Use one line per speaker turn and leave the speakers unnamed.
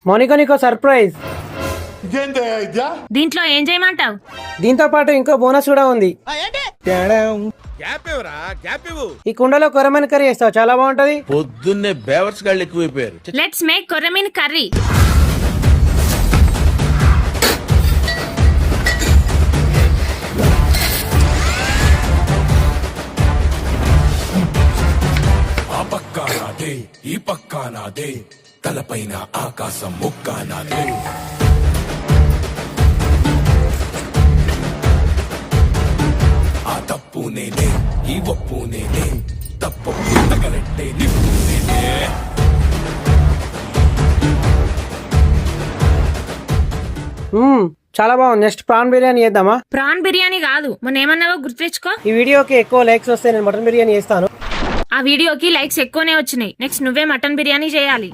మౌనిక నీకో సర్ప్రైజ్.
దీంట్లో ఏం చేయమంటావు?
దీంతో పాటు ఇంకో బోనస్ కూడా ఉంది. ఈ కుండలో కొరమైన కర్రీ వేస్తావు, చాలా బాగుంటది.
పొద్దున్నే బేవర్స్ గాళ్ళు ఎక్కువైపోయారు.
లెట్స్ మేక్ కొర్రమీన్ కర్రీ.
ఆ పక్క నాదే ఈ పక్క నాదే, తలపైన ఆకాశం ముక్క నాదే. ఆ తప్పు నేనే ఈ ఒప్పు నేనే, తప్పు తగలెట్టే నిప్పు నేనే.
చాలా బాగుంది. నెక్స్ట్ ప్రాన్ బిర్యానీ చేద్దామా?
ప్రాన్ బిర్యానీ కాదు, మొన్న ఏమన్నావో గుర్తు తెచ్చుకో.
ఈ వీడియోకి ఎక్కువ లైక్స్ వస్తే నేను మటన్ బిర్యానీ చేస్తాను.
ఆ వీడియోకి లైక్స్ ఎక్కువనే వచ్చినాయి. నెక్స్ట్ నువ్వే మటన్ బిర్యానీ చేయాలి.